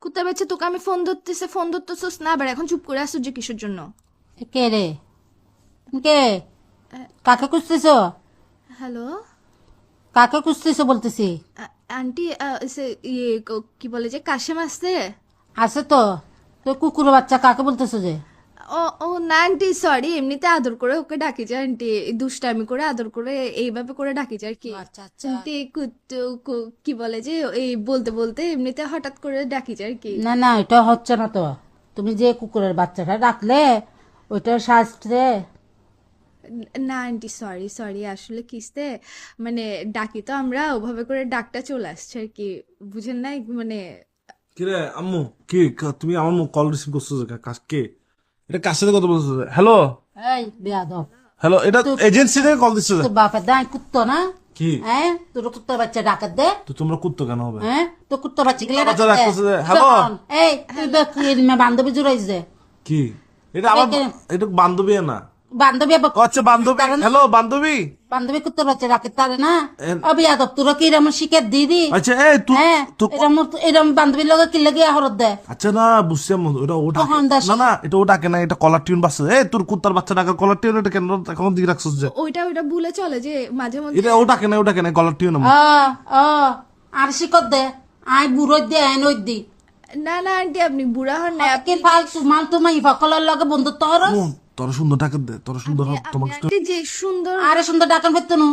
কুত্তা বাচ্চা তোকে আমি ফোন ধরতেছিস না, আবার এখন চুপ করে আসছো যে কিসের জন্য? কে রে? কে? কাকে খুঁজতেছ? হ্যালো কাকে খুঁজতেছ বলতেছি? আন্টি, কি বলে যে কাশেম আসছে? আছে তো। তো কুকুর বাচ্চা কাকে বলতেছ যে? ও ও না আন্টি, সরি, এমনিতে আদর করে ওকে ডাকি যায় আন্টি, দুষ্টামি করে আদর করে এইভাবে করে ডাকি যায় আর কি। আচ্ছা আচ্ছা। আন্টি কি বলে যে এই বলতে বলতে এমনিতে হঠাৎ করে ডাকি যায় আর কি। না না, এটা হচ্ছে না তো। তুমি যে কুকুরের বাচ্চাটা রাখলে ওইটার শাস্ত্রে। না আন্টি, সরি সরি, আসলে কিসতে মানে ডাকি তো আমরা ওভাবে করে ডাকটা চলে আসছে আর কি, বুঝেন নাই মানে। কিরে আম্মু কি তুমি আমার কল রিসিভ করছো যে কে? এটা কার সাথে কথা বলছো? হ্যালো এই বেয়াদব, হ্যালো, এটা এজেন্সি থেকে কল দিচ্ছে। তোর বাপের দায় কুত্তো না? কি হ্যাঁ, তোর কুত্তার বাচ্চা ডাকাত দে। তো তোমরা কুত্তো কেন হবে? হ্যাঁ, তো কুত্তার বাচ্চা গেলে বাচ্চা রাখতেছে যে, হ্যালো। এই তুই দেখ বান্ধবী জুড়াইছ দে। কি এটা আমার এটা বান্ধবী না? বান্ধবী আবার ও আচ্ছা বান্ধবী, হ্যালো বান্ধবী। বান্ধবী কুত্তার বাচ্চা রাখে তারে না? এ- অবিয়াদব, তোরা কি এরম শিকার দিদি? আচ্ছা এই তুই হ্যাঁ, তো এরম বান্ধবীর লগে কি লাগে হরত দে? আচ্ছা না বুঝছি আম্মু, এটা ও ডাকে কখন দাস? না না, এটা ও ডাকে না, এটা কলার টিউন বাজছে। এই তোর কুত্তার বাচ্চা ডাকার কলার টিউন, এটা কেন এখন দিয়ে রাখছিস যে? ওইটা ওইটা ভুলে চলে যে মাঝে মধ্যে। এটা ও ডাকে না, ও ডাকে না caller tune. O R শিকত they, I বুড়ো দে আইন ওই দি। না না আন্টি, আপনি বুড়া হন না, কি ফালতু মালতু মাই ফকলের লগে বন্ধুত্ব হরস? তোর সুন্দর ডাকে দে, তোর সুন্দর তোমাকে আন্টি যে সুন্দর আরে সুন্দর ডাকান ফেরত নু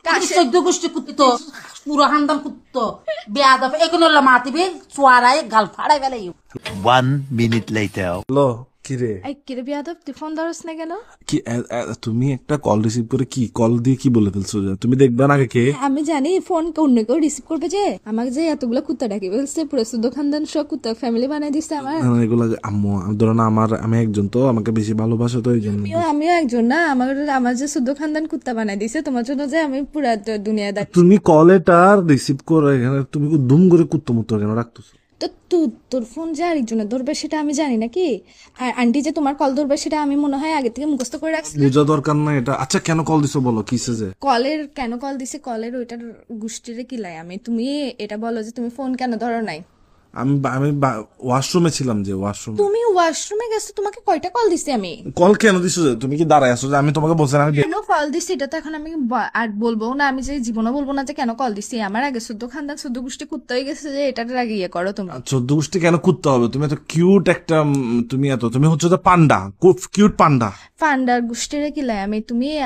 কাশে- চোদ্দ গোষ্ঠী কুত্তো, পুরো হান্দান কুত্তো বেয়াদব। এখন হলো মাতিবি চুয়ারাই গাল ফাড়াই বেলাই। 1 minute later. হ্যালো কি রে? এই কিরে বিয়াদব, তুই ফোন ধরস না কেন? কি তুমি একটা কল রিসিভ করে কি কল দিয়ে কি বলে ফেলছো যে? তুমি দেখবে না আগে কে? আমি জানি ফোন অন্য কেউ রিসিভ করবে যে, আমাকে যে এতগুলো কুত্তা ডাকি বলছে, পুরো সুদ্ধ খানদান সব কুত্তা ফ্যামিলি বানাই দিচ্ছে আমার। না, না, এগুলা আম্মু ধরো না, আমি একজন তো, আমাকে বেশি ভালোবাসে তো এই জন্য। আমিও একজন না, আমার যে সুদ্ধ খানদান কুত্তা বানাই দিছে তোমার জন্য, যে আমি পুরা দুনিয়া দেখ। তুমি কলেটার রিসিভ করে এখানে তুমি দুম করে কুত্তো মুত্তো কেন রাখতেছো? তো তোর ফোন যে আরেকজনের ধরবে সেটা আমি জানি নাকি? আর আন্টি যে তোমার কল ধরবে সেটা আমি মনে হয় আগে থেকে মুখস্থ করে রাখছি। বোঝা দরকার না এটা। আচ্ছা কেন কল দিছো বলো, কিসে যে? কলের কেন কল দিছে, কলের ওইটার গোষ্ঠীরে কি লাই আমি, তুমি এটা বলো যে তুমি ফোন কেন ধরো নাই? আমি আমি ওয়াশরুমে ছিলাম, যে ওয়াশরুম। তুমি ওয়াশরুমে গেছো, তোমাকে কয়টা কল দিছি আমি? কল কেন দিছো যে? তুমি কি দাঁড়ায় আছো যে আমি তোমাকে বলছি না? কেন কল দিছি এটা তো এখন আমি আর বলবো না, আমি যে জীবনও বলবো না যে কেন কল দিছি। আমার আগে শুদ্ধ খানদান শুদ্ধ গোষ্ঠী কুত্তা হয়ে গেছে যে এটার আগে ইয়ে করো তুমি। 14 গোষ্ঠী কেন কুত্তা হবে? তুমি এত কিউট একটা তুমি হচ্ছে যে পান্ডা, খুব কিউট পান্ডা। ফান্ডার গোষ্ঠীরে কি লাই আমি,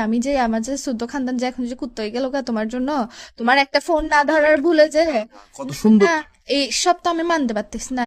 আমি যে আমার যে শুদ্ধ খানদান যে এখন যে কুত্তা হয়ে গেল তোমার জন্য, তোমার একটা ফোন না ধরার ভুলে যে কত সুন্দর। না, এই সব তো আমি মানতে পারতেছি না।